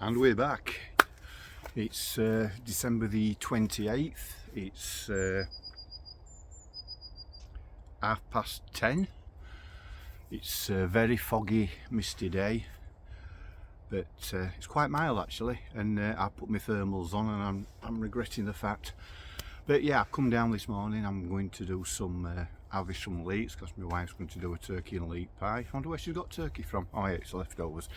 And we're back. It's December the 28th. It's 10:30. It's a very foggy, misty day, but it's quite mild actually, and I put my thermals on and I'm regretting the fact. But yeah, I've come down this morning. I'm going to do some harvest some leeks because my wife's going to do a turkey and leek pie. I wonder where she's got turkey from. Oh yeah, it's leftovers.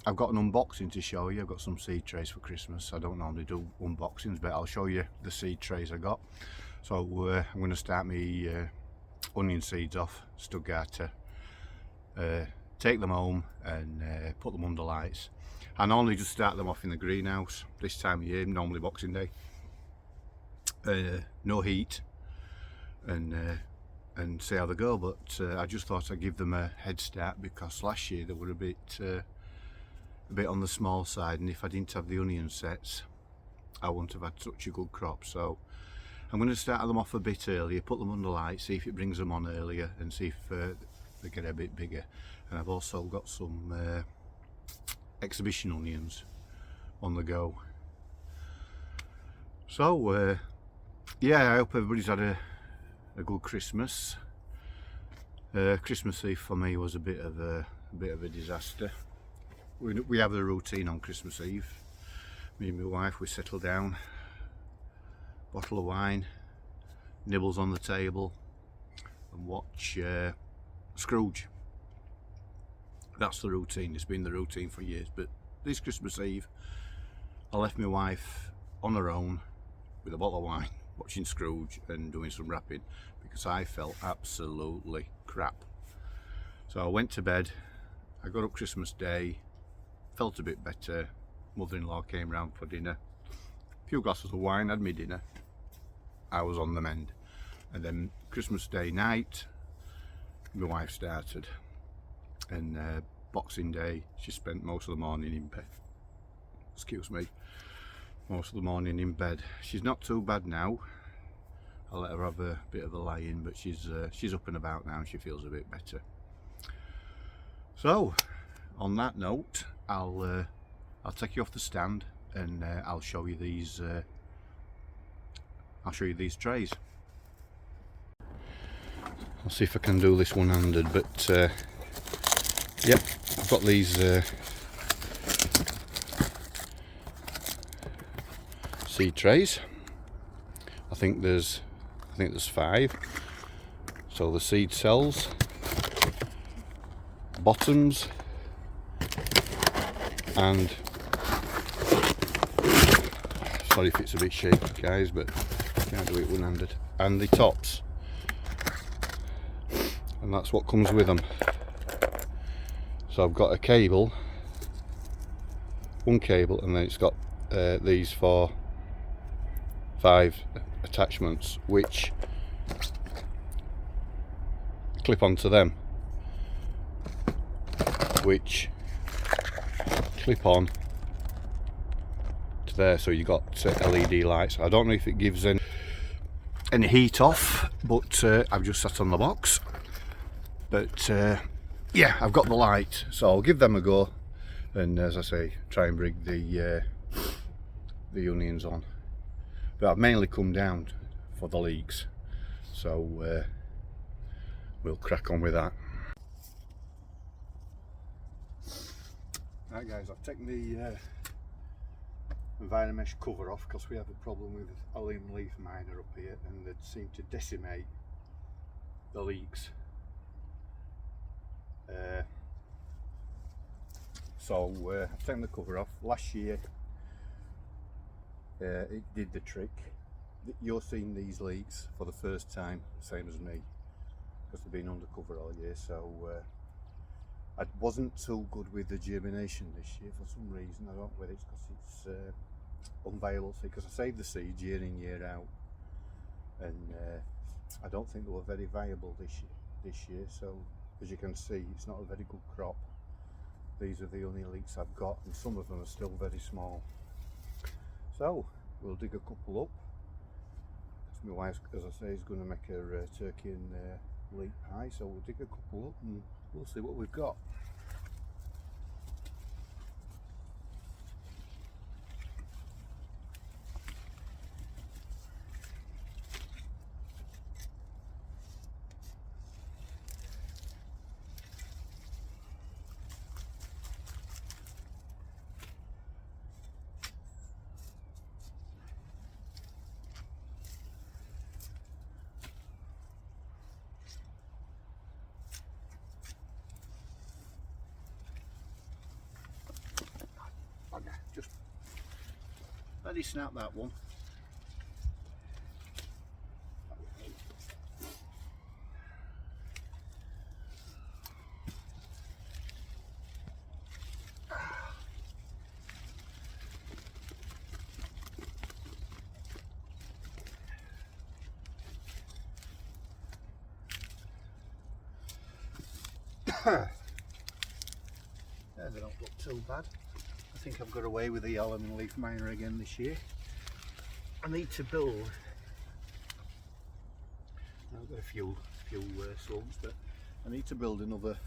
I've got an unboxing to show you. I've got some seed trays for Christmas. I don't normally do unboxings, but I'll show you the seed trays I got. So I'm going to start my onion seeds off, Stuttgarter, take them home and put them under lights. I normally just start them off in the greenhouse this time of year, normally Boxing Day. No heat, and see how they go, but I just thought I'd give them a head start because last year they were a bit on the small side, and if I didn't have the onion sets I wouldn't have had such a good crop. So I'm going to start them off a bit earlier, put them under light, see if it brings them on earlier, and see if they get a bit bigger. And I've also got some exhibition onions on the go. So yeah, I hope everybody's had a good Christmas. Christmas Eve for me was a bit of a disaster. We have the routine on Christmas Eve. Me and my wife, we settle down, bottle of wine, nibbles on the table, and watch Scrooge. That's the routine. It's been the routine for years. But this Christmas Eve, I left my wife on her own with a bottle of wine, watching Scrooge and doing some wrapping because I felt absolutely crap. So I went to bed. I got up Christmas Day, felt a bit better. Mother-in-law came round for dinner, a few glasses of wine, had me dinner. I was on the mend. And then Christmas Day night, my wife started, and Boxing Day she spent most of the morning in bed. Excuse me. Most of the morning in bed. She's not too bad now. I let her have a bit of a lie-in, but she's up and about now and she feels a bit better. So on that note, I'll take you off the stand and I'll show you these trays. I'll see if I can do this one-handed, but yep, I've got these seed trays. I think there's 5. So the seed cells, bottoms, and sorry if it's a bit shaky guys, but can't do it one-handed, and the tops, and that's what comes with them. So I've got a cable, one cable, and then it's got these 5 attachments which clip onto them, which clip on to there, so you got LED lights. I don't know if it gives any heat off, but I've just sat on the box. But yeah, I've got the light, so I'll give them a go, and as I say, try and bring the onions on. But I've mainly come down for the leeks, so we'll crack on with that. Right guys, I've taken the Enviromesh cover off because we have a problem with aluminium leaf miner up here, and they seem to decimate the leeks. So I've taken the cover off. Last year it did the trick. You're seeing these leeks for the first time, same as me, because they've been undercover all year. So I wasn't too good with the germination this year for some reason. I don't know whether it's because it's unviable, because I saved the seeds year in year out, and I don't think they were very viable this year. So as you can see, it's not a very good crop. These are the only leeks I've got, and some of them are still very small. So we'll dig a couple up. My wife, as I say, is going to make her turkey and leek pie, so we'll dig a couple up and we'll see what we've got. Let it snap that one. Yeah, they don't look too bad. I think I've got away with the almond leaf miner again this year. I need to build. I've got a few slugs, but I need to build another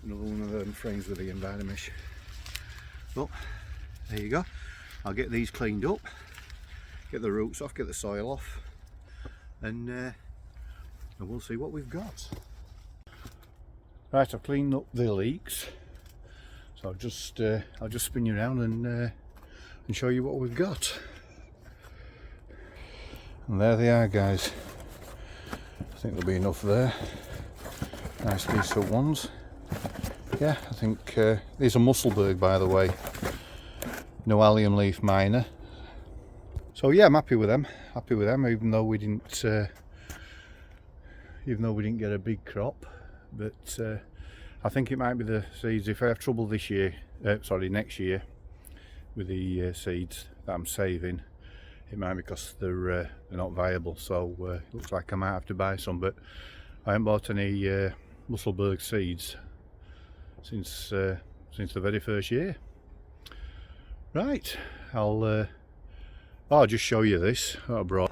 one of them frames with the Enviromesh. But there you go. I'll get these cleaned up, get the roots off, get the soil off, and we'll see what we've got. Right, I've cleaned up the leeks, so I'll just spin you around and show you what we've got. And there they are, guys. I think there'll be enough there. Nice decent ones. Yeah, I think these are Musselburgh, by the way. No allium leaf miner. So yeah, I'm happy with them. Even though we didn't get a big crop. But I think it might be the seeds. If I have trouble this year, next year, with the seeds that I'm saving, it might be because they're not viable. So it looks like I might have to buy some. But I haven't bought any Musselburgh seeds since the very first year. Right, I'll just show you this. What I brought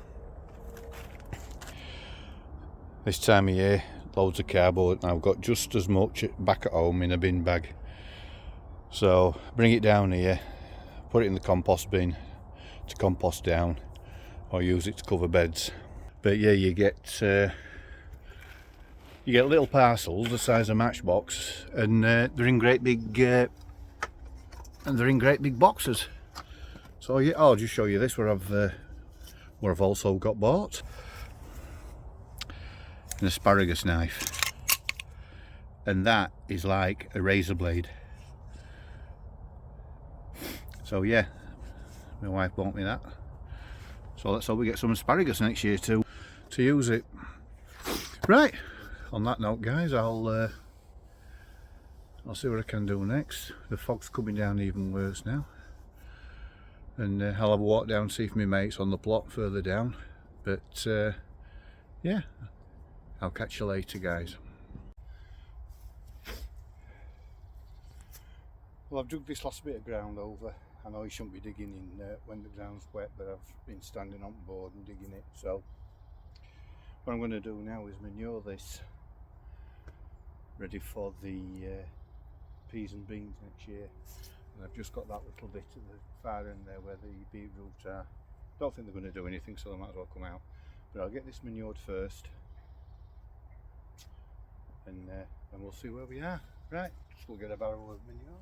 this time of year. Loads of cardboard, and I've got just as much back at home in a bin bag. So bring it down here, put it in the compost bin to compost down, or use it to cover beds. But yeah, you get little parcels the size of a matchbox, and they're in great big boxes. So yeah, I'll just show you this where I've also got bought. An asparagus knife, and that is like a razor blade. So yeah, my wife bought me that, so let's hope we get some asparagus next year to use it. Right, on that note, guys, I'll see what I can do next. The fog's coming down even worse now, and I'll have a walk down, see if my mate's on the plot further down. But yeah, I'll catch you later, guys. Well, I've dug this last bit of ground over. I know you shouldn't be digging in when the ground's wet, but I've been standing on board and digging it. So what I'm going to do now is manure this, ready for the peas and beans next year. And I've just got that little bit at the far end there where the beetroot are. Don't think they're going to do anything, so they might as well come out. But I'll get this manured first, and we'll see where we are. Right, just we'll get a barrel of manure.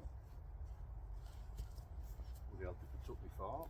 We'll be able to put up my fork.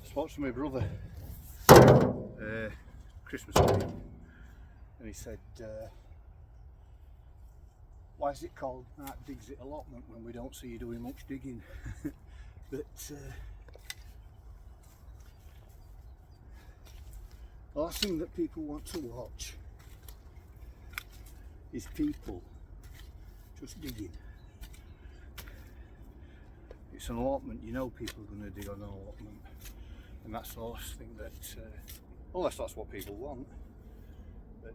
Spoke to my brother Christmas Eve, and he said, why is it called Mark Digs It Allotment when we don't see you doing much digging? But the last thing that people want to watch is people just digging. It's an allotment, you know people are going to dig on an allotment. And that's the last thing that, unless that's what people want. But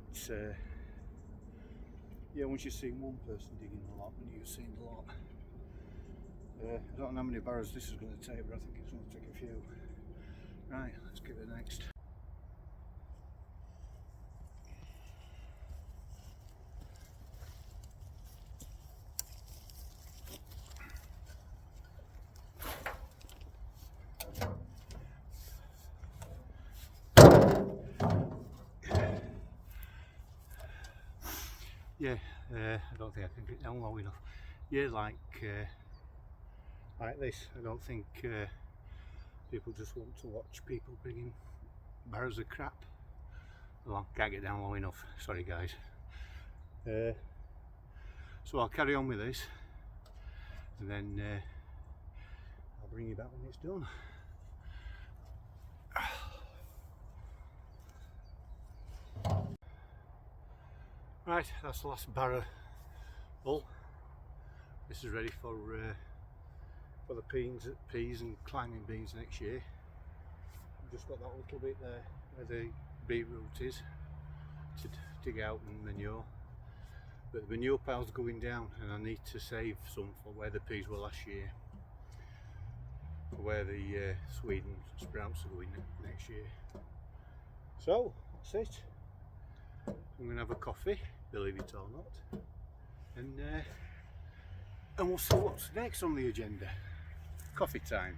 yeah, once you've seen one person digging a lot, you've seen a lot. I don't know how many barrows this is going to take, but I think it's going to take a few. Right, let's give it next. yeah, I don't think I can get down low enough. Yeah, like this. I don't think people just want to watch people bringing barrels of crap along. Can't get down low enough. Sorry guys. So I'll carry on with this, and then I'll bring you back when it's done. Right, that's the last barrel full. This is ready for the peas and climbing beans next year. I've just got that little bit there where the beetroot is to dig out and manure. But the manure pile's going down, and I need to save some for where the peas were last year, for where the Sweden sprouts are going next year. So that's it. I'm going to have a coffee, believe it or not, and we'll see what's next on the agenda. Coffee time.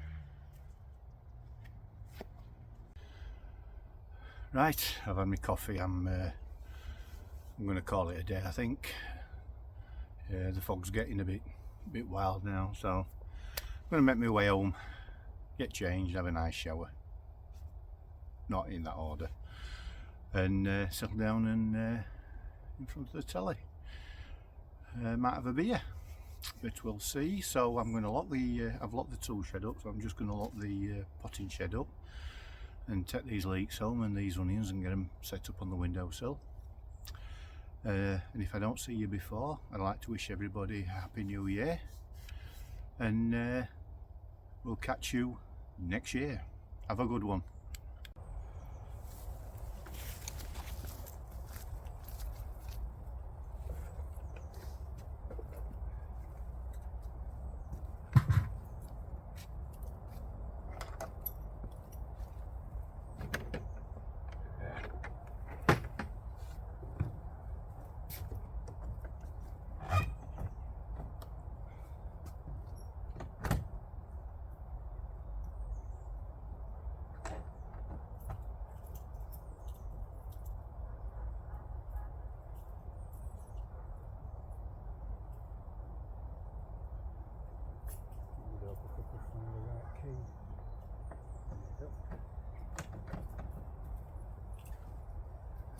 Right, I've had my coffee. I'm going to call it a day, I think. The fog's getting a bit wild now, so I'm going to make my way home, get changed, have a nice shower, not in that order, and settle down and in front of the telly. Might have a beer, but we'll see. So I'm going to lock the I've locked the tool shed up, so I'm just going to lock the potting shed up and take these leeks home and these onions and get them set up on the windowsill. And if I don't see you before, I'd like to wish everybody a happy new year, and we'll catch you next year. Have a good one.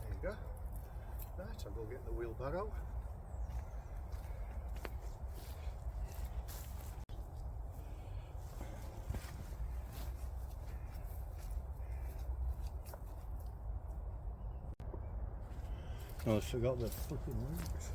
There you go. Right, I'll go get the wheelbarrow. Oh, I forgot the flipping leeks.